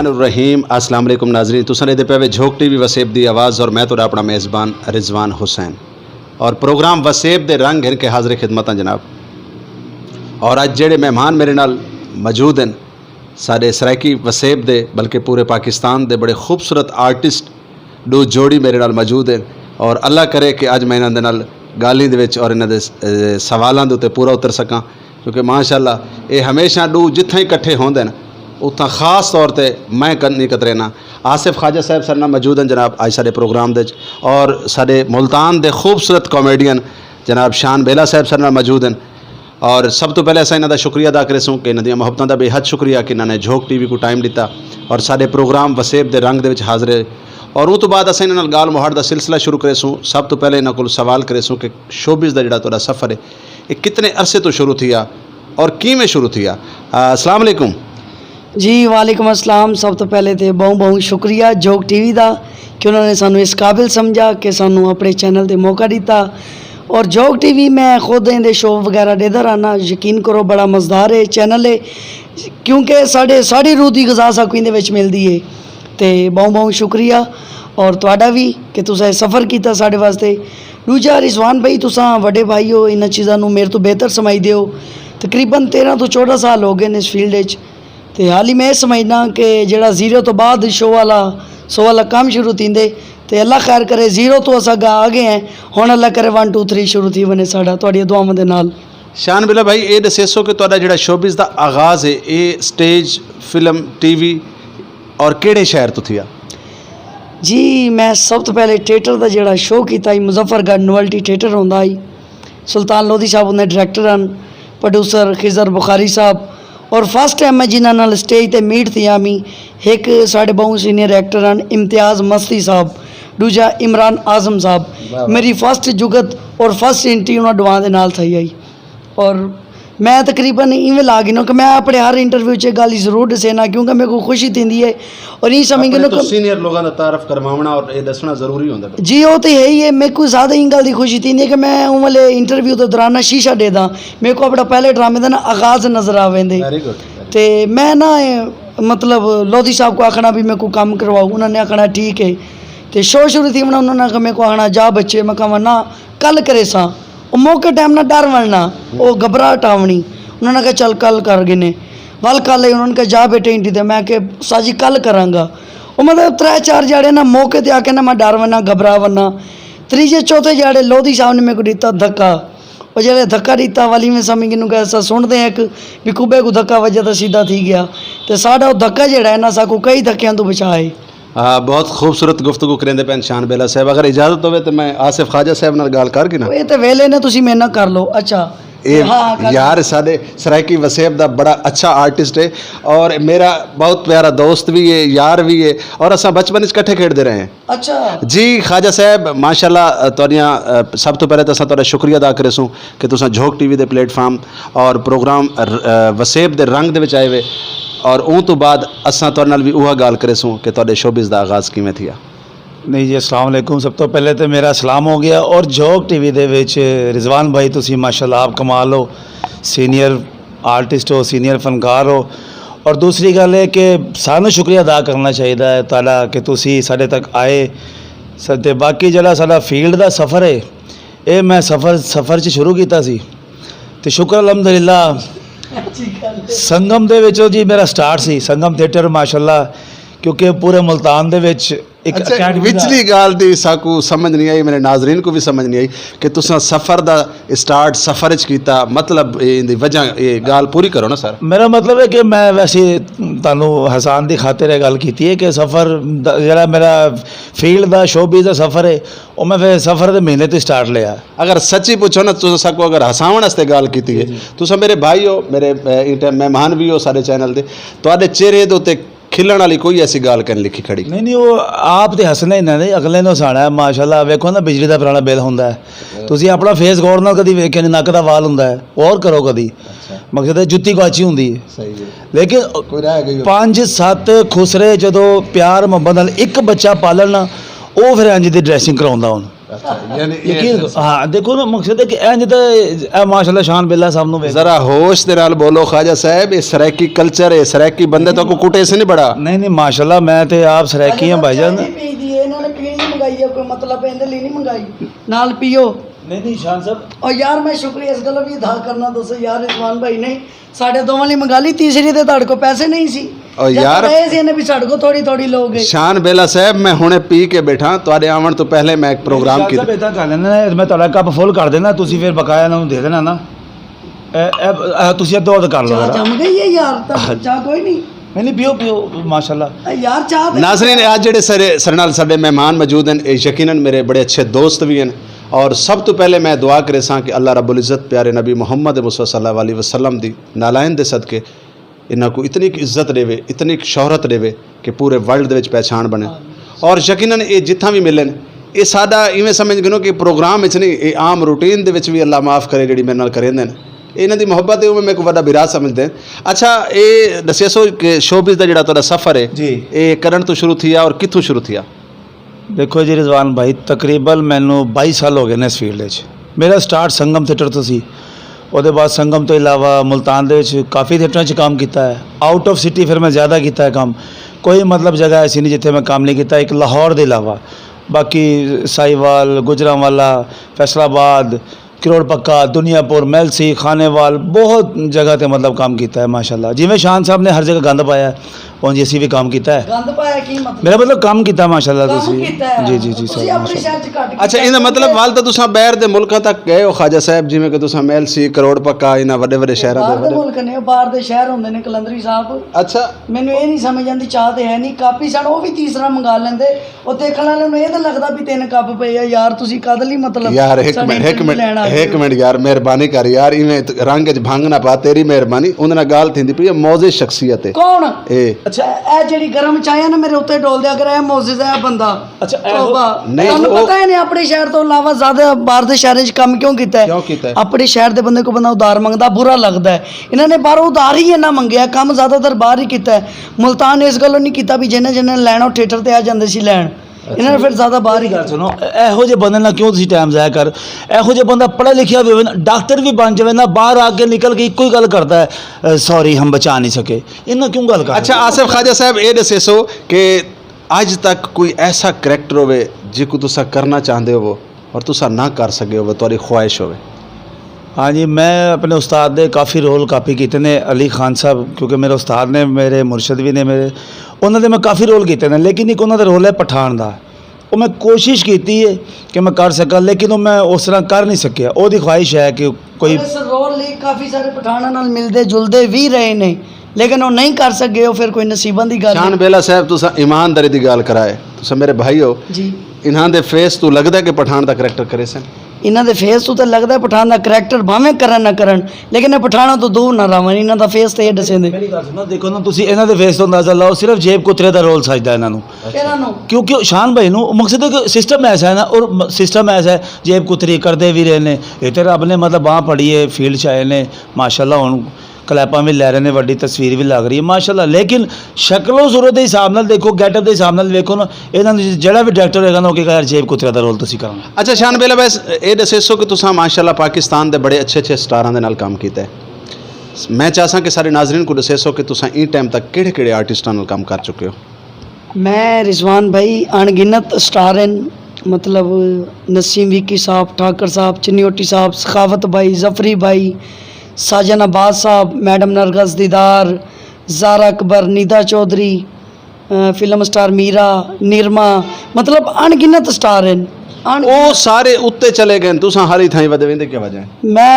रहीम अस्सलाम वालेकुम नाजरीन तुसां दे पे झोक टीवी वसेब दी आवाज़ और मैं तो अपना मेज़बान रिजवान हुसैन और प्रोग्राम वसेब दे रंग इनके हाज़िर खिदमत जनाब। और अज जेड़े मेहमान मेरे नाल मौजूद हैं साडे सराइकी वसेब दे बल्कि पूरे पाकिस्तान दे बड़े खूबसूरत आर्टिस्ट दो जोड़ी मेरे नाल मौजूद हैं और अल्लाह करे कि अज मैं इन्हां दे नाल गाली दे विच और इन्हां दे सवालों के उत्ते पूरा उतर सकां क्योंकि माशाअल्लाह ये हमेशा दो जिथे ही इकट्ठे होंदे न उत्थां खास तौर पर मैं नहीं कतरेना। आसिफ ख्वाजा साहब सर नाल मौजूद हैं जनाब अज साडे प्रोग्राम दे और साडे मुल्तान दे खूबसूरत कॉमेडियन जनाब शान बेला साहब सर नाल मौजूद हैं। और सब तो पहले अस इन्हां दा शुक्रिया अदा करेसूँ कि इन्हां दी मुहब्बतां दा बेहद शुक्रिया कि इन्होंने झोक टीवी को टाइम दिता और साडे प्रोग्राम वसेब दे रंग दे विच हाज़िर है। और उस तो बाद अस इन्हां नाल गाल मुहाड़ दा सिलसिला शुरू करेसूँ। सब तो पहले इन्हां कोल सवाल करेसूँ कि शोबिज़ दा जिहड़ा तुहाडा सफ़र है ये कितने अरसे तो शुरू थिया और किवें शुरू थिया। अस्सलाम वालेकुम जी वालेकुम अस्सलाम। सब तो पहले तो बहुत बहुत शुक्रिया जोग टीवी का कि उन्होंने सानू इस काबिल समझा कि सानू अपने चैनल पर मौका दिता। और जोग टीवी मैं खुद इहदे शो वगैरह देता रहना, यकीन करो बड़ा मज़ेदार है चैनल है क्योंकि साड़ी रूह की गज़ा साकू इहदे विच मिलदी है। तो बहुत बहुत शुक्रिया और तुहाडा भी कि तुसीं सफ़र किया साडे वास्ते। दूजा रिजवान भाई तुसां वड्डे भाई हो, इन्हां चीज़ां नूं मेरे तो बेहतर समझदे हो। तकरीबन 13 तो 14 साल हो गए इस फील्ड विच। तो हाल ही मैं समझना कि जो जीरो तो बाद शो वाला काम शुरू थींदे तो अल्लाह खैर करे जीरो तो अस आ गए हैं हुण अल्लाह करे 1 2 3 शुरू थी वने साडा तुहाडीआं दुआवां दे नाल। शान बेला भाई ये दसो कि तुहाडा जिहड़ा शोबिज़ दा आगाज़ है ये स्टेज फिल्म टीवी और किहड़े शहर तो थिया? जी मैं सब तो पहले थिएटर का जोड़ा शो किया मुजफ्फरगढ़ नोवेल्टी थिएटर होंदा ही। सुल्तान लोधी साहब उन्हें डायरैक्टर हैं, प्रोड्यूसर खिजर बुखारी साहब। और फस्ट टाइम मैं जिन्हां नाल स्टेज ते मीट थी मी एक साढ़े बहुत सीनियर एक्टर हैं इम्तियाज़ मस्ती साहब, दूजा इमरान आजम साहब। मेरी फस्ट जुगत और फस्ट एंट्री उन्होंने दुआ के नाल थी आई। और मैं तकरीबन इवें ला गई कि मैं अपने हर इंटरव्यू च गल जरूर दसेना क्योंकि मेरे को खुशी थी है और ये समझ गए तो सीनियर लोगों का तारफ करवाना और ये दसना जरूरी होता है। जी वो तो है ही है। मेरे को ज़्यादा इन गल की खुशी थी है कि मैं उन वाले इंटरव्यू के दौरान शीशा दे दा मेरे को अपना पहले ड्रामे का ना आगाज़ नज़र आवेंदे। तो मैं ना मतलब लोधी साहब को आखना भी मेरे को काम करवाओ, उन्होंने आखना ठीक है। तो शो शुरू थी उन्होंने मेरे को आखना जा बच्चे, मैं कहा ना कल करे सा मौके टाइम ना डर वरना वो घबराहट आवनी। उन्होंने कहा चल कल कर गए ने वल कल ही उन्होंने कहा जा बेटे इंटी दे, मैं कि साजी कल करांगा। वो मतलब 3-4 जाड़े ना मौके ते आके ना मैं डर वरना घबरा वरना। तीजे चौथे जाड़े लोधी साहब ने मेरे को दिता धक्का। और जो धक्का दिता वाली में समझ गए ऐसा सुनते हैं एक भी कुबे को धक्का वजह तो सीधा थी गया। तो साढ़ा धक्का जोड़ा है ना साकू कई धक्कों तो बचाए। बहुत खूबसूरत गुफ्तगू करेंदे पैन शान बेला साहब। अगर इजाज़त हो तो मैं आसिफ ख्वाजा साहब नाल गल कर ना ये तो वेले ने तुसी मेरे नाल कर लो। अच्छा हाँ यार साडे सराइकी वसेब दा बड़ा अच्छा आर्टिस्ट है और मेरा बहुत प्यारा दोस्त भी है यार भी है और असा बचपन इकट्ठे खेडते रहे हैं। अच्छा जी ख्वाजा साहब माशाल्लाह तुहाडियां सब तो पहले तो असा तुहाडा शुक्रिया अदा करेसूँ कि तुसां झोक टीवी दे प्लेटफार्म और प्रोग्राम वसेब दे रंग दे विच आए वे और उन तो बाद असां तुहाडे नाल भी उहा गल करेसूँ कि तुहाडे शोबिज़ दा आगाज़ किवें थिया। नहीं जी अस्सलाम वालेकुम। सब तो पहले तो मेरा सलाम हो गया और झोक टीवी दे विच रिजवान भाई तुसी माशाल्लाह आप कमाल हो, सीनियर आर्टिस्ट हो, सीनियर फनकार हो। और दूसरी गल है कि सानू शुक्रिया अदा करना चाहिए है तुहाडा कि तुसी साडे तक आए। ते बाकी जिहड़ा साडा फील्ड दा सफ़र है ये मैं सफ़र च शुरू किया सी ते शुक्र अलहमदुलिल्लाह संगम दे विचों जी मेरा स्टार्ट सी संगम थिएटर माशाल्लाह क्योंकि पूरे मुल्तान दे विच एक विचली गाल दी साकू समझ नहीं आई, मेरे नाजरीन को भी समझ नहीं आई कि तुसां सफ़र दा स्टार्ट सफ़र च कीता मतलब इहदी वजह ये गाल पूरी करो ना सर। मेरा मतलब है कि मैं वैसे तुहानू हसान दी खातिर गल की है कि सफ़र जरा मेरा फील्ड दा शोबिज़ दा सफ़र है वो मैं फिर सफ़र के महीने तो स्टार्ट लिया। अगर सच्ची पूछो ना तुसां साकू अगर हसावन वास्ते गल की है तुसां मेरे भाई हो, मेरे मेहमान भी हो सारे चैनल दे, तुहाडे चेहरे दे उत्ते खिलण वाली कोई ऐसी गाल कन लिखी खड़ी नहीं वो आप तो हसना ही ना नहीं अगले ने हसाना है। माशाल्लाह वेखो ना बिजली का पुराना बिल होंदा है तुसी अपना फेस गौर नाल कदी वेखिया नहीं, नक दा वाल होंदा है और करो कदी मकसद है जुत्ती गुआची होंदी है। लेकिन 5-7 खुसरे जदों प्यार मुहब्बत नाल एक बच्चा पालन ना वो फिर इंज दी ड्रैसिंग कराउंदा हुण यानी यकीन हाँ देखो ना मकसद है कि इंज तो माशाल्लाह शान बिल्ला साहब नु जरा होश दे नाल बोलो ख्वाजा साहब, ये सराइकी कल्चर है, सराइकी बंदे तो को कुटे से नहीं बड़ा। नहीं नहीं माशाल्लाह मैं ते आप सराइकी हैं भाईजान। ਇਹਨਾਂ ਨੇ ਪੀਣੀ ਨਹੀਂ ਮੰਗਾਈ ਹੈ, ਕੋਈ ਮਤਲਬ ਇਹਦੇ ਲਈ ਨਹੀਂ ਮੰਗਾਈ, ਨਾਲ ਪੀਓ। नहीं नहीं शान साहब और यार मैं शुक्रिया इस गल भी अदा करना, दसो यार रिजवान भाई ने साढ़े दोवां ਲਈ मंगा ली, तीसरी ते ਤੁਹਾਡੇ ਕੋਲ ਪੈਸੇ ਨਹੀਂ ਸੀ। और यार ਇਹਨੇ ਵੀ ਸਾਡੇ ਕੋਲ ਥੋੜੀ ਥੋੜੀ ਲੋਗ ਗਏ। शान बेला साहब मैं हुणे पी के बैठा, ਤੁਹਾਡੇ ਆਵਣ ਤੋਂ ਪਹਿਲੇ ਮੈਂ ਇੱਕ ਪ੍ਰੋਗਰਾਮ ਕੀਤਾ। ਸਾਹਿਬ ਇਦਾਂ ਕਰ ਲੈਣਾ, ਮੈਂ ਤੁਹਾਡਾ ਕੱਪ ਫੁੱਲ ਕਰ ਦੇਣਾ, ਤੁਸੀਂ ਫਿਰ ਬਕਾਇਆ ਇਹਨਾਂ ਨੂੰ ਦੇ ਦੇਣਾ ਨਾ। ਇਹ ਤੁਸੀਂ ਅੱਧੋ ਅੱਧ ਕਰ ਲਓ ਚਾਹ ਜਰਾ। ਜੰਮ ਗਈ ਹੈ ਯਾਰ, ਤਾਂ ਚਾਹ ਕੋਈ ਨਹੀਂ। नहीं नहीं पियो पियो माशाल्लाह। यार चाह नाज़रीन आज जेडे सर नाल साडे मेहमान मौजूद हैं, ये यकीनन मेरे बड़े अच्छे दोस्त भी हैं। और सब तो पहले मैं दुआ करे सां कि अल्लाह रब्बुल इज़्ज़त प्यारे नबी मुहम्मद मुस्तफा सल्लल्लाहु अलैहि वसल्लम दी नालायन दे सदके इन्हां को इतनी इज्जत देवे, इतनी शोहरत देवे कि पूरे वर्ल्ड दे विच पहचान बने। और यकीनन ये जिथा भी मिलन ये साडा इवें समझ गिनो कि प्रोग्राम विच नहीं, ये आम रूटीन दे विच भी अल्लाह माफ़ करे जिहड़ी मेरे नाल करेंदे ने, इन्हां दी मुहब्बत है मैं को वड्डा विराज समझदे। अच्छा ये दस्सो कि शोबिज़ दा जिहड़ा तुहाडा सफ़र है जी ये करन तो शुरू थिया और कित्थों शुरू थिया? देखो जी रिजवान भाई तकरीबन मैनू 22 साल हो गए ने इस फील्ड में। मेरा स्टार्ट संगम थिएटर तो सी, ਉਹਦੇ बाद संगम तो इलावा मुल्तान ਦੇ ਵਿੱਚ ਕਾਫੀ ਥੀਏਟਰਾਂ 'ਚ ਕੰਮ ਕੀਤਾ ਹੈ। ਆਊਟ ਆਫ ਸਿਟੀ ਫਿਰ ਮੈਂ ਜ਼ਿਆਦਾ ਕੀਤਾ ਹੈ ਕੰਮ, ਕੋਈ ਮਤਲਬ ਜਗ੍ਹਾ ਐਸੀ ਨਹੀਂ ਜਿੱਥੇ ਮੈਂ ਕੰਮ ਨਹੀਂ ਕੀਤਾ, ਇੱਕ ਲਾਹੌਰ ਦੇ ਇਲਾਵਾ ਬਾਕੀ ਸਾਈਵਾਲ, ਗੁਜਰਾਂਵਾਲਾ, ਫੈਸਲਾਬਾਦ, ਕਰੋੜ ਪੱਕਾ, ਦੁਨੀਆਪੁਰ, ਮੈਲਸੀ, ਖਾਨੇਵਾਲ ਬਹੁਤ ਜਗ੍ਹਾ ਤੇ ਮਤਲਬ ਕੰਮ ਕੀਤਾ ਹੈ ਮਾਸ਼ਾਅੱਲਾ। ਜਿਵੇਂ ਸ਼ਾਨ ਸਾਹਿਬ ਨੇ ਹਰ ਜਗ੍ਹਾ ਗੰਦ ਪਾਇਆ ਉਂਝ ਅਸੀਂ ਵੀ ਕੰਮ ਕੀਤਾ ਹੈ। ਗੰਦ ਪਾਇਆ ਕੀ ਮਤਲਬ? ਮੇਰਾ ਮਤਲਬ ਕੰਮ ਕੀਤਾ ਮਾਸ਼ਾਅੱਲਾ ਕੰਮ ਤੁਸੀਂ। ਕੀਤਾ ਹੈ। ਜੀ ਜੀ ਜੀ ਤੁਸੀਂ ਸਰ ਆਪਣੇ ਸ਼ਹਿਰ 'ਚ ਘੱਟ ਕੀਤਾ। अच्छा इहदा मतलब वाल तो तुसां बाहर दे मुल्कां तक गए हो ख्वाजा साहब, जिवें कि तुसां मेलसी, करोड़ पक्का, इन्हां वड्डे वड्डे शहरां ਬਾਹਰ ਦੇ दे। ਮੁਲਕ ਨੇ, ਬਾਹਰ ਦੇ ਸ਼ਹਿਰ ਹੁੰਦੇ ਨੇ ਕਲੰਦਰੀ ਸਾਹਿਬ। अच्छा ਮੈਨੂੰ ਇਹ ਨਹੀਂ ਸਮਝ ਆਉਂਦੀ, ਚਾਹ ਤੇ ਹੈ ਨਹੀਂ, ਕਾਪੀ ਸਨ ਉਹ ਵੀ ਤੀਸਰਾ ਮੰਗਾ ਲੈਂਦੇ। ਉਹ ਦੇਖਣ ਵਾਲਿਆਂ ਨੂੰ ਇਹ ਤਾਂ ਲੱਗਦਾ ਵੀ 3 ਕੱਪ ਪਏ ਆ। ਯਾਰ ਤੁਸੀਂ ਕਦ ਲਈ ਮਤਲਬ यार एक ਸਾਡੀ मिनट interview ਲੈਣ ਆਏ ਹੋ। एक मिनट यार मेहरबानी कर यार, इवें रंग च भंग ना पा, तेरी मेहरबानी। उहदे नाल गाल थींदी पई मौजे शख्सियत है ਕੌਣ? ए ਅੱਛਾ ਇਹ ਜਿਹੜੀ ਗਰਮ ਚਾਹ ਹੈ ਨਾ ਮੇਰੇ ਉੱਤੇ ਡੋਲ ਦਿਆ ਕਰ, ਇਹ ਮੌਜੂਦ ਹੈ ਬੰਦਾ। ਅੱਛਾ, ਤੋਬਾ। ਨਹੀਂ, ਤੁਹਾਨੂੰ ਉਹ- ਪਤਾ ਹੈ ਨੇ ਆਪਣੇ ਸ਼ਹਿਰ ਤੋਂ ਇਲਾਵਾ ਜ਼ਿਆਦਾ ਬਾਹਰ ਦੇ ਸ਼ਹਿਰਾਂ 'ਚ ਕੰਮ ਕਿਉਂ ਕੀਤਾ ਕਿਉਂ ਹੈ? ਕੀਤਾ ਹੈ? ਆਪਣੇ ਸ਼ਹਿਰ ਦੇ ਬੰਦੇ ਕੋ ਬੰਦਾ ਉਧਾਰ ਮੰਗਦਾ ਬੁਰਾ ਲੱਗਦਾ ਹੈ। ਇਹਨਾਂ ਨੇ ਬਾਹਰੋਂ ਉਧਾਰ ਹੀ ਇੰਨਾ ਮੰਗਿਆ, ਕੰਮ ਜ਼ਿਆਦਾਤਰ ਬਾਹਰ ਹੀ ਕੀਤਾ ਹੈ। ਮੁਲਤਾਨ ਨੇ ਇਸ ਗੱਲੋਂ ਨਹੀਂ ਕੀਤਾ ਵੀ ਜਿਹਨੇ ਜਿਹਨੇ ਲੈਣਾ ਉਹ ਥੀਏਟਰ ਤੇ ਆ ਜਾਂਦੇ ਸੀ ਲੈਣ, ਇਹਨਾਂ ਨੇ ਫਿਰ ਜ਼ਿਆਦਾ ਬਾਹਰ ਹੀ ਗੱਲ ਸੁਣੋ, ਇਹੋ ਜਿਹੇ ਬੰਦੇ ਨਾਲ ਕਿਉਂ ਤੁਸੀਂ ਟਾਈਮ ਜ਼ਾਇਆ ਕਰ? ਇਹੋ ਜਿਹਾ ਬੰਦਾ ਪੜ੍ਹਿਆ ਲਿਖਿਆ ਵੀ ਹੋਵੇ ਨਾ, ਡਾਕਟਰ ਵੀ ਬਣ ਜਾਵੇ ਨਾ, ਬਾਹਰ ਆ ਕੇ ਨਿਕਲ ਕੇ ਇੱਕੋ ਹੀ ਗੱਲ ਕਰਦਾ ਹੈ, ਸੌਰੀ ਹਮ ਬਚਾ ਨਹੀਂ ਸਕੇ। ਇਹਨਾਂ ਕਿਉਂ ਗੱਲ ਕਰ? अच्छा आसिफ ख्वाजा साहब ये दसो कि अज तक कोई ऐसा करैक्टर होवे जिको तुसा करना चाहते हो और तुसा ना कर सके हो, तुहाडी ख्वाहिश होवे? हाँ जी मैं अपने उस्ताद ਦੇ ਕਾਫੀ ਰੋਲ ਕਾਪੀ ਕੀਤੇ ਨੇ। ਅਲੀ ਖਾਨ ਸਾਹਿਬ ਕਿਉਂਕਿ ਮੇਰੇ ਉਸਤਾਦ ਨੇ, ਮੇਰੇ ਮੁਰਸ਼ਿਦ ਵੀ ਨੇ ਮੇਰੇ, ਉਹਨਾਂ ਦੇ ਮੈਂ ਕਾਫੀ ਰੋਲ ਕੀਤੇ ਨੇ। ਲੇਕਿਨ ਇੱਕ ਉਹਨਾਂ ਦਾ ਰੋਲ ਹੈ ਪਠਾਨ ਦਾ, ਉਹ ਮੈਂ ਕੋਸ਼ਿਸ਼ ਕੀਤੀ ਹੈ ਕਿ ਮੈਂ ਕਰ ਸਕਾਂ ਲੇਕਿਨ ਉਹ ਮੈਂ ਉਸ ਤਰ੍ਹਾਂ ਕਰ ਨਹੀਂ ਸਕਿਆ। ਉਹਦੀ ਖੁਆਇਸ਼ ਹੈ ਕਿ ਕੋਈ ਇਸ ਰੋਲ ਲਈ ਕਾਫੀ ਸਾਰੇ ਪਠਾਨਾਂ ਨਾਲ ਮਿਲਦੇ ਜੁਲਦੇ ਵੀ ਰਹੇ ਨੇ, ਲੇਕਿਨ ਉਹ ਨਹੀਂ ਕਰ ਸਕੇ। ਉਹ ਫਿਰ ਕੋਈ ਨਸੀਬਾਂ ਦੀ ਗੱਲ शान बेला साहब तुसा ईमानदारी दी गल कराए, तुसा मेरे भाई हो, ਜੀ। इन्हां दे फेस तो लगदा कि पठान दा करैक्टर करे सन? ਇਹਨਾਂ ਦੇ ਫੇਸ ਤੋਂ ਤਾਂ ਲੱਗਦਾ ਪਠਾਨ ਦਾ ਕਰੈਕਟਰ ਭਾਵੇਂ ਕਰਨ ਨਾ ਕਰਨ, ਲੇਕਿਨ ਇਹ ਪਠਾਨਾਂ ਤੋਂ ਦੂਰ ਨਾ ਰਹਵਣ। ਇਹਨਾਂ ਦਾ ਫੇਸ ਤੇ ਇਹ ਦੱਸਦੇ ਮੇਰੀ ਗੱਲ ਸੁਣੋ, ਦੇਖੋ ਨਾ ਤੁਸੀਂ ਇਹਨਾਂ ਦੇ ਫੇਸ ਤੋਂ ਅੰਦਾਜ਼ਾ ਲਾਓ, ਸਿਰਫ ਜੇਬ ਕੁਤਰੇ ਦਾ ਰੋਲ ਸਜਦਾ ਇਹਨਾਂ ਨੂੰ। ਇਹਨਾਂ ਨੂੰ क्योंकि शान भाई ਨੂੰ मकसद है कि सिस्टम ऐसा है ना, और सिस्टम ऐसा है जेब कुतरी करते भी रहे ने। ये तो रब ने मतलब बाँह पड़ी है, फील्ड च आए ने माशाल्लाह, हुण कलैपां भी लै रहे ने, वड्डी तस्वीर भी लग रही है माशाल्लाह। लेकिन शक्लो सूरत के हिसाब नाल देखो, गैटअप के हिसाब नाल देखो ना, इन्हां दा जिहड़ा भी डायरेक्टर होएगा ना, वो कहेगा यार जेब कुतरे दा रोल तुसीं करना। अच्छा शान बेला बस ये दसो कि तुसा माशाल्लाह पाकिस्तान दे बड़े अच्छे अच्छे स्टारां दे नाल काम कीता है। मैं चाहसा कि सारे नाज़रीन को दसो कि तुसा इन टाइम तक किहड़े किहड़े आर्टिस्टां नाल काम कर चुके हो? मैं रिजवान भाई अनगिनत स्टार हैं, मतलब नसीम विकी साहब, ठाकर साहब, चनियोटी साहब, सखावत भाई, जफरी भाई, साजन अब्बास साहब, मैडम नरगस दीदार, ज़ारा अकबर, निदा चौधरी, फिल्म स्टार मीरा, निरमा, मतलब अनगिनत स्टार हैं। ਉਹ ਸਾਰੇ ਉੱਤੇ ਚਲੇ ਗਏ, ਤੁਸਾਂ ਹਾਲੀ ਥਾਈ ਵਦੇ ਵੰਦੇ ਕੀ ਵਜ੍ਹਾ ਹੈ? मैं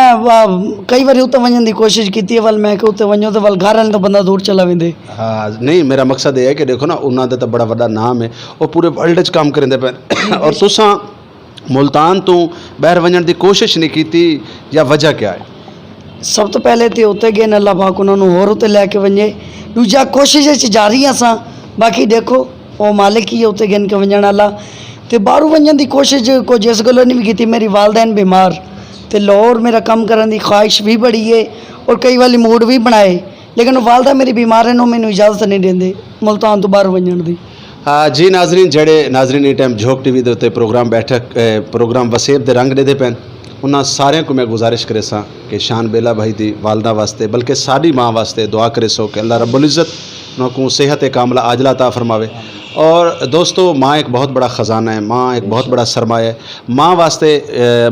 कई बार उत्ते वजन की कोशिश की है, वल मैं कि उत्ते वजो तो वल घर वाले तो बंदा दूर चला वेंदे। हाँ नहीं मेरा मकसद ये है कि देखो ना उन्होंने दे तो बड़ा बड़ा नाम है, वो पूरे वर्ल्ड च काम करेंदे पे और तुसां मुल्तान तो बाहर वजन की कोशिश नहीं की, या वजह क्या है? सब तो पहले तो उत्ते गए ने, अल्लाह पाक उन्होंने होर उत्ते लैके वजे। दूजा कोशिश च जारी असां, बाकी देखो वो मालिक ही उत्ते गए के वजन वाला। तो बाहरों वजन की कोशिश को जिस गलों नहीं भी की, मेरी वालदैन बीमार, तो लाहौर मेरा कम करने की ख्वाहिश भी बड़ी है और कई वाली मूड भी बनाए, लेकिन वालदा मेरी बीमार है, मैंने इजाज़त नहीं देंदे मुल्तान तो बाहर वजन की। जी नाजरीन, ਜਿਹੜੇ ਨਾਜ਼ਰੀਨ ਇਹ ਟਾਈਮ ਝੋਕ ਟੀਵੀ ਦੇ ਉੱਤੇ ਪ੍ਰੋਗਰਾਮ ਵਸੇਬ ਦੇ ਰੰਗ ਦੇ ਪੈਣ, ਉਹਨਾਂ ਸਾਰਿਆਂ को मैं गुजारिश करे सां कि शान बेला भाई दी वालदा वास्ते बल्कि साड़ी माँ वास्ते दुआ करे सो कि अल्लाह रब्बुल इज़्ज़त उनको सेहत कामला आजला अता फरमावे। और दोस्तों, माँ एक बहुत बड़ा ख़जाना है, माँ एक बहुत बड़ा सरमाया है। माँ वास्ते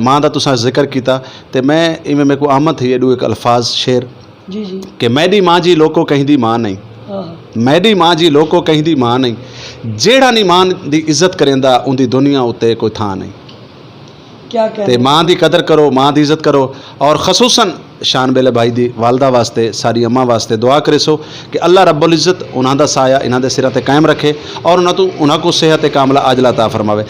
माँ का तुसां जिक्र किया तो मैं इवें मेरे को आमद थी एडू एक अल्फाज शेर जी जी कि मैडी माँ जी लोको कहीं दी माँ नहीं, हाँ मैडी माँ जी लोको कहीं दी माँ नहीं, जेड़ा नहीं माँ दी इज्जत करेंदा उनकी दुनिया उत्ते कोई थां नहीं। क्या ते कहते माँ दी कदर करो, माँ दी इज्जत करो। और खसूसन शान बेले भाई दी वालदा वास्ते, सारी अम्मा वास्ते दुआ करे सो कि अल्लाह रब्बुल इज़्ज़त उन्हां दा साया इन्हां दे सिरां ते कायम रखे और उन्हां को सेहत कामला आजला अता फरमावे।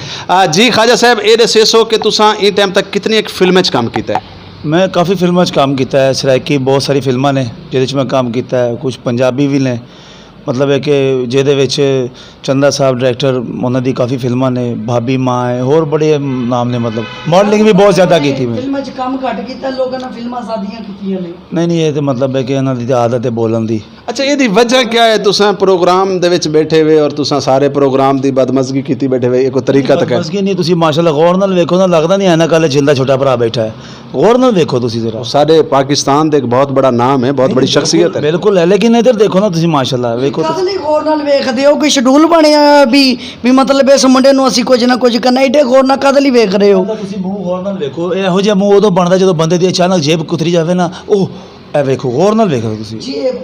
जी ख्वाजा साहब, ये दसे सो कि तुसां इस टाइम तक कितनी एक फिल्म च काम कीता है? मैं काफ़ी फिल्मों 'ਚ काम किया है। सराइकी बहुत सारी फिल्मां ने जिहदे 'ਚ मैं काम किया है, कुछ पंजाबी भी ने, मतलब है कि ਜਿਹਦੇ ਵਿੱਚ ਚੰਦਾ ਸਾਹਿਬ ਡਾਇਰੈਕਟਰ, ਉਹਨਾਂ ਦੀ ਕਾਫੀ ਫਿਲਮਾਂ ਨੇ, ਭਾਬੀ ਮਾਂ ਹੈ, ਹੋਰ ਬੜੇ ਨਾਮ ਨੇ, मतलब मॉडलिंग भी बहुत ज़्यादा की थी मैं। ਫਿਲਮਾਂ 'ਚ ਕੰਮ ਘੱਟ ਕੀਤਾ, ਲੋਕਾਂ ਨੇ ਫਿਲਮਾਂ ਸਾਦੀਆਂ ਕੀਤੀਆਂ ਨੇ। नहीं ये तो मतलब है कि ਇਹਨਾਂ ਦੀ ਆਦਤ ਹੈ ਬੋਲਣ ਦੀ। अच्छा, ये वजह क्या है? तुसां प्रोग्राम दे विच बैठे हुए और तुसां सारे प्रोग्राम दी बदमज़गी कीती बैठे हुए, ये कोई तरीका तक है? बदमज़गी नहीं, ਤੁਸੀਂ ਮਾਸ਼ਾਅੱਲਾ ਗੌਰ ਨਾਲ ਵੇਖੋ ਨਾ, ਲੱਗਦਾ ਨਹੀਂ ਐਨਕ ਵਾਲੇ ਜਿੰਦਾ ਛੋਟਾ ਭਰਾ ਬੈਠਾ ਹੈ। गौर ਨਾਲ ਵੇਖੋ ਤੁਸੀਂ ਜ਼ਰਾ। सारे पाकिस्तान दे एक बहुत बड़ा नाम है, बहुत बड़ी शख्सियत है। ਬਿਲਕੁਲ ਹੈ, ਲੇਕਿन इधर देखो ना ਤੁਸੀਂ ਮਾਸ਼ਾਅੱਲਾ ਵੇਖੋ। ਕਦ ਲਈ ਗੌਰ ਨਾਲ ਵੇਖਦੇ ਹੋ? ਕੋਈ ਸ਼ਡਿਊਲ ਬਣਿਆ ਵੀ ਮਤਲਬ ਇਸ ਮੁੰਡੇ ਨੂੰ ਅਸੀਂ ਕੁਝ ਨਾ ਕੁਝ ਕਰਨਾ, ਏਡੇ ਗੌਰ ਨਾਲ ਕਦ ਲਈ ਵੇਖ ਰਹੇ ਹੋ? ਤੁਸੀਂ ਮੂੰਹ ਗੌਰ ਨਾਲ ਵੇਖੋ, ਇਹੋ ਜਿਹਾ ਮੂੰਹ ਉਦੋਂ ਬਣਦਾ ਜਦੋਂ ਬੰਦੇ ਦੀ ਅਚਾਨਕ ਜੇਬ ਕੁਤਰੀ ਜਾਵੇ ਨਾ, ਉਹ ਇਹ ਵੇਖੋ, ਗੌਰ ਨਾਲ ਵੇਖੋ ਤੁਸੀਂ। ਜੇਬ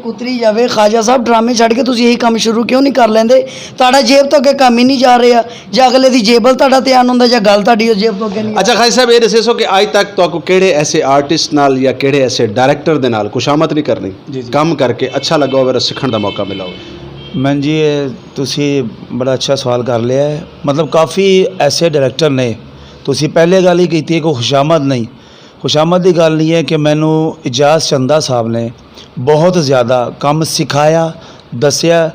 ਕੁਤਰੀ ਜਾਵੇ। ਖਾਜਾ ਸਾਹਿਬ, ਡਰਾਮੇ ਛੱਡ ਕੇ ਤੁਸੀਂ ਇਹੀ ਕੰਮ ਸ਼ੁਰੂ ਕਿਉਂ ਨਹੀਂ ਕਰ ਲੈਂਦੇ? ਤੁਹਾਡਾ ਜੇਬ ਤੋਂ ਅੱਗੇ ਕੰਮ ਹੀ ਨਹੀਂ ਜਾ ਰਿਹਾ, ਜਾਂ ਅਗਲੇ ਦੀ ਜੇਬ ਵੱਲ ਤੁਹਾਡਾ ਧਿਆਨ ਹੁੰਦਾ, ਜਾਂ ਗੱਲ ਤੁਹਾਡੀ ਉਹ ਜੇਬ ਤੋਂ ਅੱਗੇ ਨਹੀਂ। अच्छा खाई साहब, ये दसे सो कि अज तक तो किहड़े ऐसे आर्टिस्ट नाल या किहड़े ऐसे डायरैक्टर दे नाल खुशामद नहीं करनी, जी। काम करके अच्छा लगा होवे, सीखण दा मौका मिला होवे? मैं जी ਤੁਸੀਂ ਬੜਾ ਅੱਛਾ ਸਵਾਲ ਕਰ ਲਿਆ ਹੈ। ਮਤਲਬ ਕਾਫੀ ਐਸੇ ਡਾਇਰੈਕਟਰ ਨੇ, ਤੁਸੀਂ ਪਹਿਲੇ ਗੱਲ ਹੀ ਕੀਤੀ ਹੈ ਕਿ ਖੁਸ਼ਾਮਦ ਨਹੀਂ, ਖੁਸ਼ਾਮਦ ਦੀ ਗੱਲ ਨਹੀਂ ਹੈ ਕਿ ਮੈਨੂੰ ਇਜਾਜ਼ ਚੰਦਾ ਸਾਹਿਬ ਨੇ ਬਹੁਤ ਜ਼ਿਆਦਾ ਕੰਮ ਸਿਖਾਇਆ, ਦੱਸਿਆ,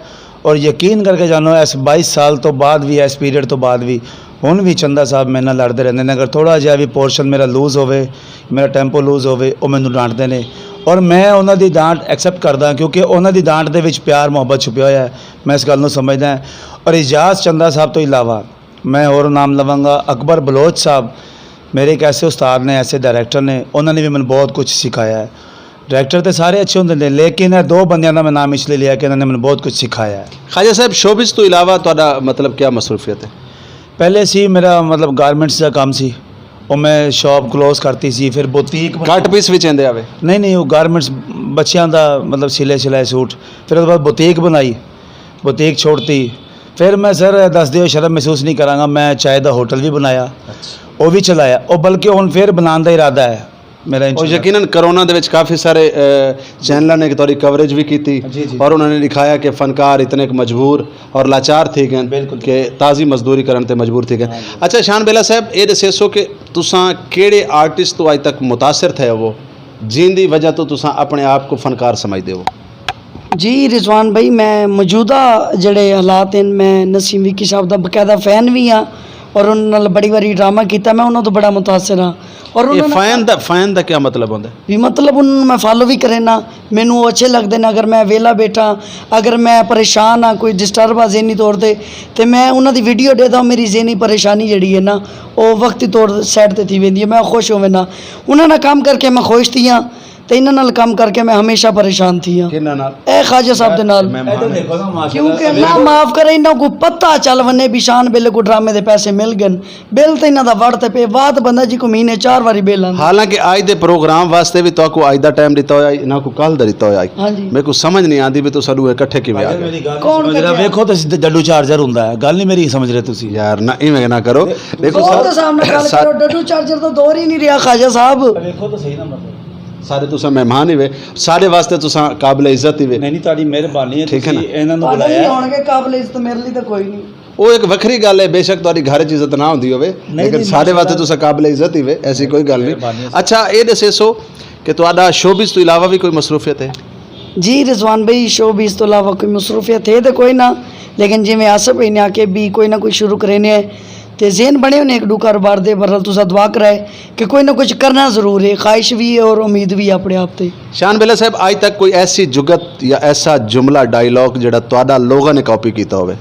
ਔਰ ਯਕੀਨ ਕਰਕੇ ਜਾਣੋ ਇਸ 22 ਸਾਲ ਤੋਂ ਬਾਅਦ ਵੀ, ਇਸ ਪੀਰੀਅਡ ਤੋਂ ਬਾਅਦ ਵੀ ਹੁਣ ਵੀ ਚੰਦਾ ਸਾਹਿਬ ਮੇਰੇ ਨਾਲ ਲੜਦੇ ਰਹਿੰਦੇ ਨੇ। ਅਗਰ ਥੋੜ੍ਹਾ ਜਿਹਾ ਵੀ ਪੋਰਸ਼ਨ ਮੇਰਾ ਲੂਜ਼ ਹੋਵੇ, ਮੇਰਾ ਟੈਂਪੋ ਲੂਜ਼ ਹੋਵੇ, ਉਹ ਮੈਨੂੰ ਡਾਂਟਦੇ ਨੇ, ਔਰ ਮੈਂ ਉਹਨਾਂ ਦੀ ਡਾਂਟ ਐਕਸੈਪਟ ਕਰਦਾ ਕਿਉਂਕਿ ਉਹਨਾਂ ਦੀ ਡਾਂਟ ਦੇ ਵਿੱਚ ਪਿਆਰ ਮੁਹੱਬਤ ਛੁਪਿਆ ਹੋਇਆ ਹੈ। ਮੈਂ ਇਸ ਗੱਲ ਨੂੰ ਸਮਝਦਾ ਹਾਂ। ਔਰ ਇਜਾਜ਼ ਚੰਦਾ ਸਾਹਿਬ ਤੋਂ ਇਲਾਵਾ ਮੈਂ ਹੋਰ ਨਾਮ ਲਵਾਂਗਾ, ਅਕਬਰ ਬਲੋਚ ਸਾਹਿਬ ਮੇਰੇ ਇੱਕ ਐਸੇ ਉਸਤਾਦ ਨੇ, ਐਸੇ ਡਾਇਰੈਕਟਰ ਨੇ, ਉਹਨਾਂ ਨੇ ਵੀ ਮੈਨੂੰ ਬਹੁਤ ਕੁਝ ਸਿਖਾਇਆ ਹੈ। ਡਾਇਰੈਕਟਰ ਤਾਂ ਸਾਰੇ ਅੱਛੇ ਹੁੰਦੇ ਨੇ, ਲੇਕਿਨ ਇਹ ਦੋ ਬੰਦਿਆਂ ਦਾ ਮੈਂ ਨਾਮ ਇਸ ਲਈ ਲਿਆ ਕਿ ਇਹਨਾਂ ਨੇ ਮੈਨੂੰ ਬਹੁਤ ਕੁਝ ਸਿਖਾਇਆ ਹੈ। खाजा साहब, शोबिस तो इलावा तुहाडा मतलब क्या मसरूफियत है? ਪਹਿਲੇ ਸੀ ਮੇਰਾ मतलब ਗਾਰਮੈਂਟਸ ਦਾ ਕੰਮ ਸੀ, ਉਹ ਮੈਂ ਸ਼ਾਪ ਕਲੋਜ਼ ਕਰਤੀ ਸੀ, ਫਿਰ ਬੁਟੀਕ कट पीस भी चेंदे आवे? नहीं ਉਹ ਗਾਰਮੈਂਟਸ ਬੱਚਿਆਂ ਦਾ मतलब ਸਿਲੇ ਸਿਲਾਏ ਸੂਟ, ਫਿਰ ਉਹਦੇ ਬਾਅਦ ਬੁਟੀਕ ਬਣਾਈ, ਬੁਟੀਕ ਛੋੜਤੀ। ਫਿਰ ਮੈਂ ਸਰ ਦੱਸਦੇ ਹੋ ਸ਼ਰਮ ਮਹਿਸੂਸ ਨਹੀਂ ਕਰਾਂਗਾ, ਮੈਂ ਚਾय ਦਾ ਹੋਟਲ ਵੀ ਬਣਾਇਆ, ਉਹ ਵੀ ਚਲਾਇਆ, ਉਹ ਬਲਕਿ ਹੁਣ ਫਿਰ ਬਣਾਉਣ ਦਾ ਇਰਾਦਾ ਹੈ मेरा। और यकीनन कोरोना दे विच काफ़ी सारे चैनलों ने तुहाडी कवरेज भी की जी, जी। और उन्होंने दिखाया कि फनकार इतने मजबूर और लाचार थे गए बिल्कुल। कि ताज़ी मजदूरी करन ते मजबूर थे गए। अच्छा शान बेला साहब, ये दसे सो कि तुसां केड़े आर्टिस्ट तो अज तक मुतासर थे वो, जिंदी वजह तो तुसां अपने आप को फनकार समझदे हो? जी रिजवान भाई, मैं मौजूदा ਜਿਹੜੇ ਹਾਲਾਤ ਹਨ, ਮੈਂ ਨਸੀਮ ਵਿਕੀ ਸਾਹਿਬ ਦਾ ਬਕਾਇਦਾ ਫੈਨ ਵੀ ਹਾਂ ਔਰ ਉਹਨਾਂ ਨਾਲ ਬੜੀ ਵਾਰੀ ਡਰਾਮਾ ਕੀਤਾ, ਮੈਂ ਉਹਨਾਂ ਤੋਂ ਬੜਾ ਮੁਤਾਸਰ ਹਾਂ। ਔਰ ये ਉਹਨਾਂ फैन दा क्या मतलब होंदा है? ਵੀ ਮਤਲਬ ਉਹਨਾਂ ਨੂੰ ਮੈਂ ਫਾਲੋ ਵੀ ਕਰੇ ਨਾ, ਮੈਨੂੰ ਉਹ ਅੱਛੇ ਲੱਗਦੇ ਨੇ। ਅਗਰ ਮੈਂ ਵਿਹਲਾ ਬੈਠਾ, ਅਗਰ ਮੈਂ ਪਰੇਸ਼ਾਨ ਹਾਂ, ਕੋਈ ਡਿਸਟਰਬ ਆ ਜ਼ਹਿਨੀ ਤੌਰ ਤੇ ਮੈਂ ਉਹਨਾਂ ਦੀ ਵੀਡੀਓ ਦੇਖਦਾ, ਮੇਰੀ ਜ਼ਹਿਨੀ ਪਰੇਸ਼ਾਨੀ ਜਿਹੜੀ ਹੈ ਨਾ, ਉਹ ਵਕਤੀ ਤੌਰ ਸਾਈਡ ਤੇ ਥੀ वेंदी है। मैं खुश होवे ना, ਉਹਨਾਂ ਨਾਲ ਕੰਮ ਕਰਕੇ ਮੈਂ ਖੁਸ਼ थी हाँ, ਤੇ ਇਹਨਾਂ ਨਾਲ ਕੰਮ ਕਰਕੇ ਮੈਂ ਹਮੇਸ਼ਾ ਪਰੇਸ਼ਾਨ थी हाँ। किन्ना नाल? ਇਹ ਖਾਜਾ ਸਾਹਿਬ ਦੇ ਨਾਲ, ਕਿਉਂਕਿ ਅੱਲਾਹ ਮਾਫ करे, ਇਹਨਾਂ को पता चल वने भी शान बेले को ड्रामे ਦੇ ਪੈਸੇ ਮਿਲ ਗਏ। ਬਿੱਲ ਤੇ ਇਹਨਾਂ ਦਾ ਵੜ ਤੇ ਪੇ ਬਾਤ ਬੰਦਾ ਜੀ ਕੋ ਮਹੀਨੇ 4 ਵਾਰੀ ਬਿੱਲ ਆਂਦਾ। हालांकि आज दे प्रोग्राम वास्ते भी तो अज दा टाइम दिता होया, इन्हां को कल दा दिता होया। हाँ जी। मेरे को समझ नहीं आती भी तो साडू इकट्ठे किवें आ गए। कौन ਮੇਰਾ ਕੱਢਿਆ? ਵੇਖੋ ਤੁਸੀਂ ਡੱਡੂ ਚਾਰਜਰ ਹੁੰਦਾ ਹੈ, ਗੱਲ ਨਹੀਂ ਮੇਰੀ ਸਮਝ ਰਹੇ ਤੁਸੀਂ। यार ना इवें ना करो, देखो ਉਹ ਤਾਂ ਸਾਹਮਣੇ ਗੱਲ ਕਰੋ, ਡੱਡੂ ਚਾਰਜਰ ਤੋਂ ਦੌਰ ਹੀ ਨਹੀਂ ਰਿਹਾ ਖਾਜਾ ਸਾਹਿਬ। ਵੇਖੋ ਤਾਂ ਸਹੀ ਨਾ ਮਤਲਬ सारे तुसा मेहमान ही वे, सारे वास्ते तुसा काबिल इज्जत ही वे। ਨਹੀਂ ਤੁਹਾਡੀ ਮਿਹਰਬਾਨੀ ਹੈ, ਠੀਕ ਹੈ ਨਾ? ਤੁਸੀਂ ਇਹਨਾਂ ਨੂੰ ਤੁਹਾਡੇ ਨਹੀਂ ਬੁਲਾਇਆ। ਹੋਣਗੇ ਕਾਬਲ ਇੱਜ਼ਤ, ਮੇਰੇ ਲਈ ਤਾਂ ਕੋਈ ਨਹੀਂ। वो एक वखरी गल है, बेशक तुहाडी घर च इज्जत ना होंदी होवे, लेकिन नहीं, सारे वास्ते माशाअल्लाह। तुसा काबिल इज्जत ही वे, ऐसी कोई गल मेहरबानी नहीं। है। अच्छा ये दसे सो कि तुहाडा शोबिस तो इलावा भी कोई मसरूफियत है? जी रिजवान भाई, शोबिस तो अलावा कोई मसरूफियत है तो कोई ना, लेकिन जिमें आसप ही ने आके भी कोई ना कोई शुरू करेने है तो जहन बने होने एक दो कारोबार दे। बरल तुसा दुआ कराए कि कोई ना कुछ करना ज़रूर है, ख्वाहिश भी है और उम्मीद भी है अपने आप से। शान बेला साहब, आज तक कोई ऐसी जुगत या ऐसा जुमला डायलॉग जिहड़ा तुहाडा लोगों ने कॉपी कीता होवे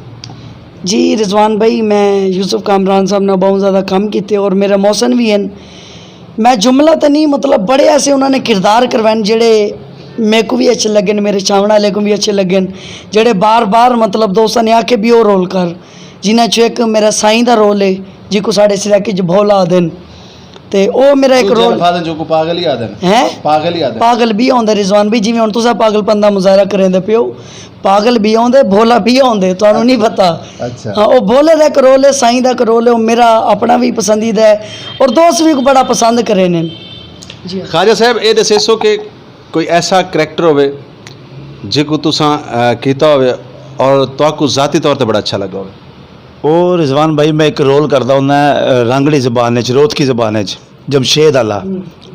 जी रिजवान भाई, मैं यूसुफ कामरान साहब ने बहुत ज़्यादा काम किए और मेरा मौसन भी हैं। मैं जुमला तो नहीं, मतलब बड़े ऐसे उन्होंने किरदार करवाए जेड़े मेरे को भी अच्छे लगे, मेरे चावण वाले को भी अच्छे लगे, जेड़े बार बार मतलब दोस्तों ने आके भी वो रोल कर, जिन्हें चो एक मेरा साईं का रोल है जिको साढ़े सिराकी च भोला आदन, ते ओ मेरा एक रोल जो को पागल ही आदन है। पागल ही आदन पागल भी आउंदे रिजवान भी, जिवें हुण तुसां पागलपन दा मुजाहरा करेंदे पियो, पागल भी आउंदे भोला भी आउंदे, तुहानू नहीं पता। अच्छा। हाँ, वो भोले दा एक रोल है, साईं दा एक रोल है, वो मेरा अपना भी पसंदीदा है और दोस्त भी बड़ा पसंद करे ने जी। ख्वाजा साहब ये दसो कि कोई ऐसा करैक्टर होवे जिको तुसां कीता होवे और तुहाकू ज़ाती तौर ते बड़ा अच्छा लगा होवे? ਉਹ ਰਿਜ਼ਵਾਨ ਭਾਈ ਮੈਂ ਇੱਕ ਰੋਲ ਕਰਦਾ ਹੁੰਦਾ ਰੰਗੜੀ ਜ਼ਬਾਨ ਵਿੱਚ, ਰੋਤਕੀ ਜ਼ਬਾਨ ਵਿੱਚ, ਜਮਸ਼ੇਦ ਵਾਲਾ।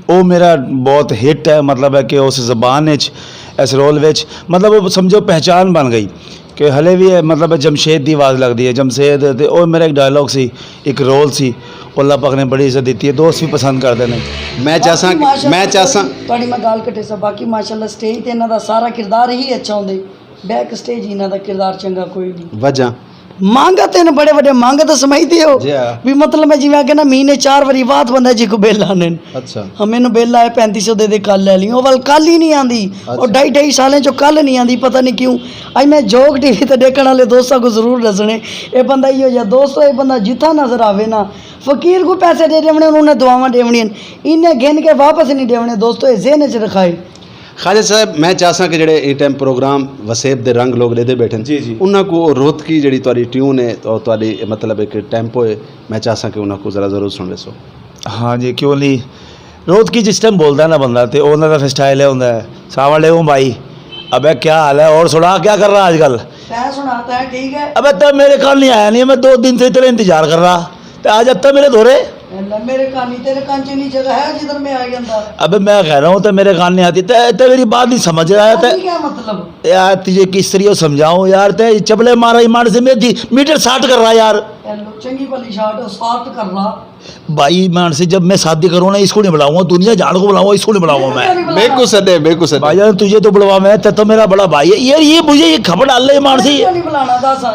ਉਹ ਮੇਰਾ ਬਹੁਤ ਹਿੱਟ ਹੈ, ਮਤਲਬ ਹੈ ਕਿ ਉਸ ਜ਼ਬਾਨ ਵਿੱਚ, ਇਸ ਰੋਲ ਵਿੱਚ ਮਤਲਬ ਉਹ ਸਮਝੋ ਪਹਿਚਾਨ ਬਣ ਗਈ ਕਿ ਹਲੇ ਵੀ ਮਤਲਬ ਜਮਸ਼ੇਦ ਦੀ ਆਵਾਜ਼ ਲੱਗਦੀ ਹੈ, ਜਮਸ਼ੇਦ। ਤੇ ਉਹ ਮੇਰਾ ਇੱਕ ਡਾਇਲੌਗ ਸੀ, ਇੱਕ ਰੋਲ ਸੀ, ਅੱਲਾਹ ਪਾਕ ਨੇ ਬੜੀ ਇੱਜ਼ਤ ਦਿੱਤੀ ਹੈ, ਦੋਸਤ ਵੀ ਪਸੰਦ ਕਰਦੇ ਨੇ। मैं चाहसा ਤੁਹਾਡੀ ਮੈਂ ਗੱਲ ਕੱਟੇ ਸਾ, ਬਾਕੀ ਮਾਸ਼ਾਅੱਲਾ ਸਟੇਜ ਤੇ ਇਹਨਾਂ ਦਾ ਸਾਰਾ ਕਿਰਦਾਰ ਹੀ ਅੱਛਾ ਹੁੰਦੇ, ਬੈਕ ਸਟੇਜ ਇਹਨਾਂ ਦਾ ਕਿਰਦਾਰ ਚੰਗਾ ਕੋਈ ਨਹੀਂ। वजह ਮੰਗ ਤੇ ਨੇ ਬੜੇ ਵੱਡੇ ਮੰਗ ਤਾਂ ਸਮਝਦੇ ਹੋ जी हाँ। ਵੀ ਮਤਲਬ ਮੈਂ ਜਿਵੇਂ ਅੱਗੇ ਨਾ ਮਹੀਨੇ 4 ਵਾਰੀ ਬਾਅਦ ਬੰਦਾ ਜੀ ਕੋ ਬਿੱਲ ਆਨੇ अच्छा ਹਾਂ, ਮੈਨੂੰ ਬਿੱਲ ਆਇਆ 3500 ਦੇ ਕੱਲ ਲੈ ਲਈ, ਉਹ ਵੱਲ ਕੱਲ ਹੀ ਨਹੀਂ ਆਂਦੀ, ਉਹ 2.5 ਸਾਲਾਂ ਚੋਂ ਕੱਲ ਨਹੀਂ ਆਂਦੀ, ਪਤਾ ਨਹੀਂ ਕਿਉਂ। ਅੱਜ ਮੈਂ ਜੋਗ ਟੀਵੀ ਤੇ ਦੇਖਣ ਵਾਲੇ ਦੋਸਤਾਂ ਕੋ ਜ਼ਰੂਰ ਦੱਸਣੇ, ਇਹ ਬੰਦਾ ਇਹੋ ਜਿਹਾ ਦੋਸਤੋ, ਇਹ ਬੰਦਾ ਜਿੱਥਾ ਨਜ਼ਰ ਆਵੇ ਨਾ, ਫਕੀਰ को पैसे दे देवने, उन्होंने दुआवां देवनियां, इन्हें गिन के वापस नहीं देवने। दोस्तों ये ज़हन च रखाए। ख्वाजा साहब मैं चाहसा कि जेड़े इस टाइम प्रोग्राम वसेब दे रंग लोग लेते बैठे जी, जी। उन्होंने को रोत की जेड़ी तुहाडी ट्यून है और तुहाडी मतलब एक टेंपो है, मैं चाहसा कि उन्होंने को ज़रा ज़रूर सुन लेसो। हाँ जी, क्यों नहीं। रोतकी जिस टाइम बोलता है ना बंदा, तो उन्होंने फिर स्टाइल है होंगे, सलाम वालेकुम भाई, अबे क्या हाल है, और सुना क्या कर रहा है आजकल? मैं सुनाता है ठीक है। अबे तब मेरे कान नहीं आया, नहीं मैं 2 दिन से तेरा इंतजार कर रहा, तो आज अब तक मेरे धोरे। मेरे कानी तेरे कान च नहीं जगह है जिधर मैं आ गया। अबे मैं कह रहा हूँ तो मेरे कान नहीं आती, तो मेरी बात नहीं समझ रहा है। क्या मतलब यार तुझे किस तरीके समझाऊं यार, ते चपले मारा ईमान से मेरी मीटर 60 कर रहा यार। चंगी भली शॉट स्टार्ट कर रहा भाई ईमान से, जब मैं शादी करूँ ना, इसको नहीं बुलाऊंगा, दुनिया जान को बुलाऊंगा, इसको नहीं बुलाऊंगा मैं। बेकू सदे भाईजान तुझे तो बुलवा, मैं तो मेरा बड़ा भाई है यार, ये मुझे ये खबर डाल रहे ईमान से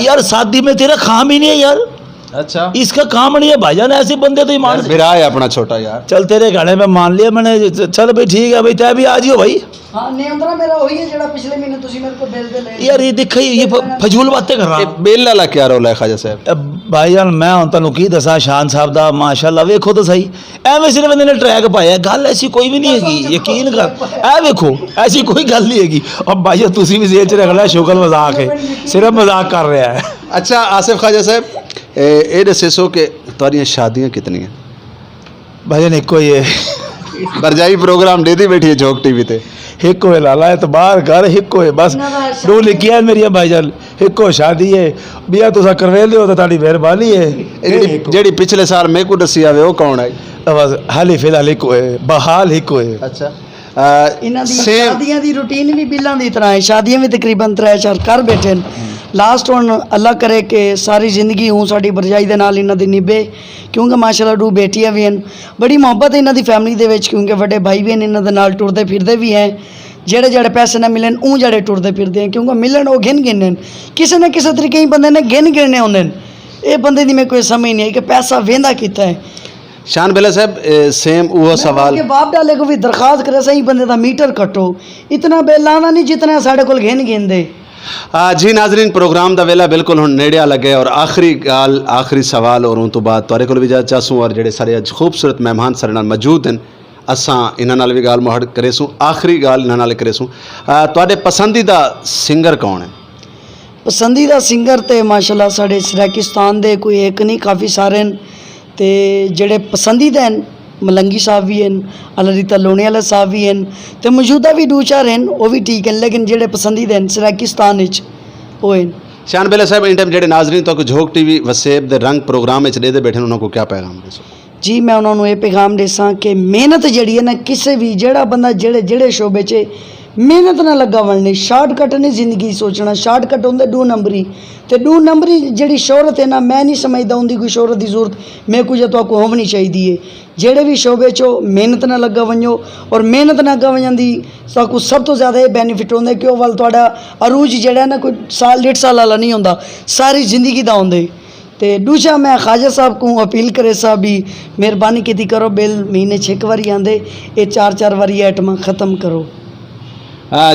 यार, शादी में तेरा काम ही नहीं है यार। अच्छा इसका काम नहीं है भाईजान, ऐसे बंदे तो ईमान से। बिरा है अपना छोटा यार। चल तेरे गाने में मान लिया मैंने, चल भाई ठीक है भाई, तय भी आ जियो भाई। हाँ नियंत्रण मेरा वही है जेड़ा पिछले महीने तुसी मेरे को बिल दे ले यार ये देख ये फजूल बातें कर रहा ये बिल वाला क्या रोल है ख्वाजा साहब? भाईजान मैं ਹੁਣ ਤੁਹਾਨੂੰ ਕੀ ਦੱਸਾਂ, ਸ਼ਾਨ ਸਾਹਿਬ ਦਾ ਮਾਸ਼ਾਅੱਲਾ ਵੇਖੋ ਤਾਂ ਸਹੀ, ਐਵੇਂ ਸਿਰਫ ਇਹਨੇ ਨੇ ਟਰੈਕ ਪਾਇਆ, ਗੱਲ ਐਸੀ ਕੋਈ ਵੀ ਨਹੀਂ ਹੈਗੀ, ਯਕੀਨ ਕਰ, ਇਹ ਵੇਖੋ ਐਸੀ ਕੋਈ ਗੱਲ ਨਹੀਂ ਹੈਗੀ। अब भाईजान ਤੁਸੀਂ ਵੀ ਜ਼ੇਲ 'ਚ ਰੱਖ ਲੈ, ਸ਼ੁਕਰ ਮਜ਼ਾਕ ਹੈ, ਸਿਰਫ ਮਜ਼ਾਕ ਕਰ ਰਿਹਾ ਹੈ। अच्छा आसिफ ख्वाजा साहब ये दसो कि तुहाडियां शादियां कितनी हैं? भाईजान एको ही है, बरजाई प्रोग्राम देती बैठी है जोक टीवी ते। एको है लाला एतबार कर, एको है बस, दो लिखियां मेरिया भाईजान, एको शादी है, बिया तुसा करवे लियो तो ताड़ी मेहरबानी है। जेड़ी पिछले साल मेरे को दसी आवे वो कौन है? बस हाली फिलहाल एको है, बहाल एको है। अच्छा ਇਹਨਾਂ ਦੀ ਸ਼ਾਦੀਆਂ ਦੀ ਰੂਟੀਨ ਵੀ ਬਿੱਲਾਂ ਦੀ ਤਰ੍ਹਾਂ ਹੈ, ਸ਼ਾਦੀਆਂ ਵੀ ਤਕਰੀਬਨ 3-4 ਕਰ ਬੈਠੇ ਨੇ। ਲਾਸਟ ਹੁਣ ਅੱਲਾ ਕਰੇ ਕਿ ਸਾਰੀ ਜ਼ਿੰਦਗੀ ਹੂੰ ਸਾਡੀ ਬਰਜਾਈ ਦੇ ਨਾਲ ਇਹਨਾਂ ਦੀ ਨਿਭੇ, ਕਿਉਂਕਿ ਮਾਸ਼ਾਅੱਲਾ 2 ਬੇਟੀਆਂ ਵੀ ਹਨ, ਬੜੀ ਮੁਹੱਬਤ ਇਹਨਾਂ ਦੀ ਫੈਮਿਲੀ ਦੇ ਵਿੱਚ, ਕਿਉਂਕਿ ਵੱਡੇ ਭਾਈ ਵੀ ਹਨ ਇਹਨਾਂ ਦੇ ਨਾਲ, ਟੁਰਦੇ ਫਿਰਦੇ ਵੀ ਹੈ, ਜਿਹੜੇ ਜਿਹੜੇ ਪੈਸੇ ਨਾ ਮਿਲਣ ਉਹ ਜਿਹੜੇ ਟੁਰਦੇ ਫਿਰਦੇ ਹੈ, ਕਿਉਂਕਿ ਮਿਲਣ ਉਹ ਗਿਣ ਗਿਣਨੇ ਨੇ, ਕਿਸੇ ਨਾ ਕਿਸੇ ਤਰੀਕੇ ਹੀ ਬੰਦੇ ਨੇ ਗਿਣ ਗਿਣਨੇ ਹੁੰਦੇ ਨੇ। ਇਹ ਬੰਦੇ ਦੀ ਮੈਂ ਕੋਈ ਸਮਝ नहीं आई कि पैसा वेंदा कितना है। शान बेला साहब सेम वो सवाल के बाप डाले को भी दरखास्त करे सही बंदे दा मीटर कटो, इतना बिल आना नहीं जितना साढ़े कोल गिन गिनदे। जी नाजरीन प्रोग्राम का वेला बिल्कुल हुण नेड़े लगे और आखिरी गाल आखिरी सवाल और उन तो बाद तुहाडे कोल भी जा चाहसूँ और जेडे सारे अज खूबसूरत मेहमान सारे नाल मौजूद हैं, असां इन्हां नाल भी गाल मुहड़ करेसूँ, आखिरी गाल इन्हां नाल करेसूँ। तुहाडे पसंदीदा सिंगर कौन है? पसंदीदा सिंगर तो माशाल्लाह साढ़े सराकिस्तान दे कोई एक नहीं, काफ़ी सारे न, ते जेड़े पसंदीदा हैं मलंगी साहब भी हैं, अलरीता लोने वाले साहब भी हैं, तो मौजूदा भी 2-4 हैं, वो भी ठीक हैं, लेकिन जेड़े पसंदीदा हैं सराकिस्तान विच वो हैं। शान बेला साहब इन टाइम जेडे नाजरीन तो झोक टीवी वसेब दे रंग प्रोग्राम में देते बैठे उन्होंने क्या पैगाम दसो? जी मैं उन्होंने ये पैगाम देसा कि मेहनत जड़ी है ना, किसी भी जेड़ा बंदा जेड़े जेड़े शोबे च ਮਿਹਨਤ ਨਾਲ ਲੱਗਾ ਬਣਨੀ। ਸ਼ਾਰਟਕਟ ਨਹੀਂ ਜ਼ਿੰਦਗੀ ਸੋਚਣਾ, ਸ਼ਾਰਟਕਟ ਹੁੰਦੇ 2 ਨੰਬਰੀ। ਤੇ 2 ਨੰਬਰੀ ਜਿਹੜੀ ਸ਼ੋਹਰਤ ਹੈ ਨਾ, ਮੈਂ ਨਹੀਂ ਸਮਝਦਾ ਹੁੰਦੀ ਕੋਈ ਸ਼ੋਹਰਤ ਦੀ ਜ਼ਰੂਰਤ ਮੇਰੇ ਕੁਝ ਤੁਹਾਨੂੰ ਹੋਣੀ ਚਾਹੀਦੀ ਹੈ। ਜਿਹੜੇ ਵੀ ਸ਼ੋਬੇ 'ਚੋਂ ਮਿਹਨਤ ਨਾਲ ਲੱਗਾ ਵञो, ਔਰ ਮਿਹਨਤ ਨਾਲ ਲੱਗਾ ਵञਣ ਦੀ ਤੁਹਾਨੂੰ ਸਭ ਤੋਂ ਜ਼ਿਆਦਾ ਇਹ ਬੈਨੀਫਿਟ ਹੁੰਦਾ ਕਿ ਉਹ ਵੱਲ ਤੁਹਾਡਾ ਅਰੂਜ ਜਿਹੜਾ ਨਾ ਕੋਈ ਸਾਲ 1.5 ਸਾਲ ਵਾਲਾ ਨਹੀਂ ਹੁੰਦਾ, ਸਾਰੀ ਜ਼ਿੰਦਗੀ ਦਾ ਹੁੰਦੇ। ਤੇ ਦੂਜਾ ਮੈਂ ਖਾਜਾ ਸਾਹਿਬ को अपील करे साहब भी मेहरबानी की करो, बिल महीने 6 वारी आंदे, ये 4-4 वारी आइटम ख़त्म करो।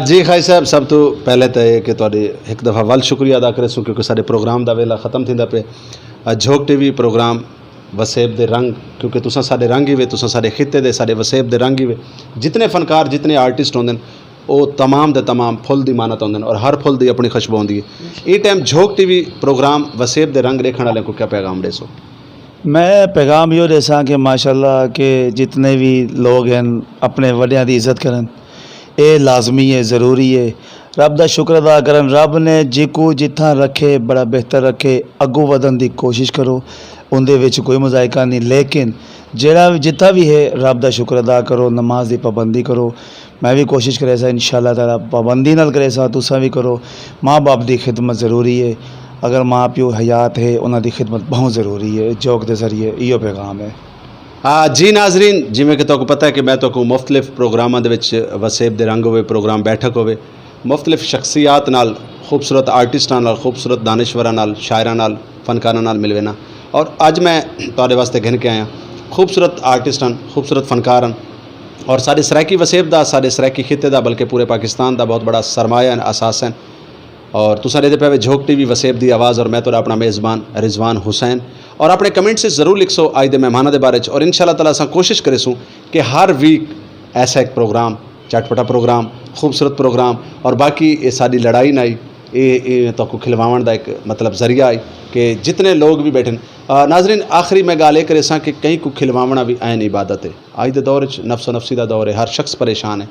जी खाई साहब, सब तो पहले तो ये कि तुहाडे एक दफ़ा वल शुक्रिया अदा करे सूं क्योंकि साडे प्रोग्राम दा वेला ख़त्म थींदा पे। झोक टीवी प्रोग्राम वसेब दे रंग, क्योंकि तुसां साडे रंग ही वे, तुसां साडे खिते दे साडे वसेब दे रंग ही वे। जितने फनकार जितने आर्टिस्ट होंदे वो तमाम दे तमाम फुल दी मानत होंदे और हर फुल दी अपनी खुशबू होंदी है। ये टाइम झोक टीवी प्रोग्राम वसेब दे रंग देखने वाले को क्या पैगाम देसो? मैं पैगाम यो देसां कि माशाल्लाह के जितने भी लोग हैं अपने वड्डियां दी इज्जत करन, ये लाजमी है, ज़रूरी है। रब दा शुक्र अदा करन, रब ने जिको जिथा रखे बड़ा बेहतर रखे, अगों वधन दी कोशिश करो, उनदे विच कोई मजायका नहीं। लेकिन जेड़ा जिथा भी है रब दा शुक्र अदा करो, नमाज दी पाबंदी करो। मैं भी कोशिश करे सा इंशाअल्लाह ताला पाबंदी नाल करे सा, तुसा भी करो। माँ बाप दी खिदमत ज़रूरी है, अगर माँ प्यो हयात है उन्हां दी खिदमत बहुत ज़रूरी है। जोक दे जरिए इहो पैगाम है। जी नाजरीन, जिमें कि तुहानू पता है कि मैं तुहानू मुख्तलिफ प्रोग्रामां दे विच वसेब दे रंग होवे, प्रोग्राम बैठक होवे, मुख्तलिफ शख्सियात नाल, खूबसूरत आर्टिस्टां नाल, खूबसूरत दानिशवरां नाल, शायरां नाल, फनकारां नाल मिलवेना। और अज मैं तुहाडे वास्ते घिन के आया खूबसूरत आर्टिस्टां, खूबसूरत फनकारां और साडे सराइकी वसेब दा, साडे सराइकी खिते दा, बल्कि पूरे पाकिस्तान दा बहुत बड़ा सरमाया असास है। और तुसां दे पे झोक टीवी वसेब दी आवाज़ और मैं तुहाडा अपना मेज़बान रिजवान हुसैन। और अपने कमेंट से ज़रूर लिखसो अज दे मेहमानां दे बारे च, और इंशाअल्लाह ताला असां कोशिश करेसूं कि हर वीक ऐसा एक प्रोग्राम, चटपटा प्रोग्राम, खूबसूरत प्रोग्राम और बाकी ये साडी लड़ाई ना आई, ये तो खिलवाण का एक मतलब जरिया है कि जितने लोग भी बैठे नाजरीन। आखिरी मैं गाल करे सा कि कहीं को खिलवावना भी ऐन इबादत है। अज के दौर नफ्सो नफ्सी का दौर है, हर शख्स परेशान है।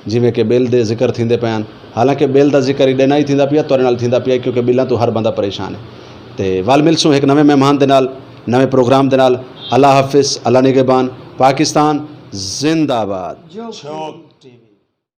जिमें कि बिल के जिक्र थींदे पे, हालांकि बिल का जिक्र एडे ना ही थींदा पिया, तुहाडे नाल थींदा पिया क्योंकि बिलों तो हर बंदा परेशान है। तो वल मिलसूँ एक नवे मेहमान दे नाल, नवे प्रोग्राम दे नाल। अल्लाह हाफिज़, अल्लाह निगहबान, पाकिस्तान जिंदाबाद। झोक टीवी।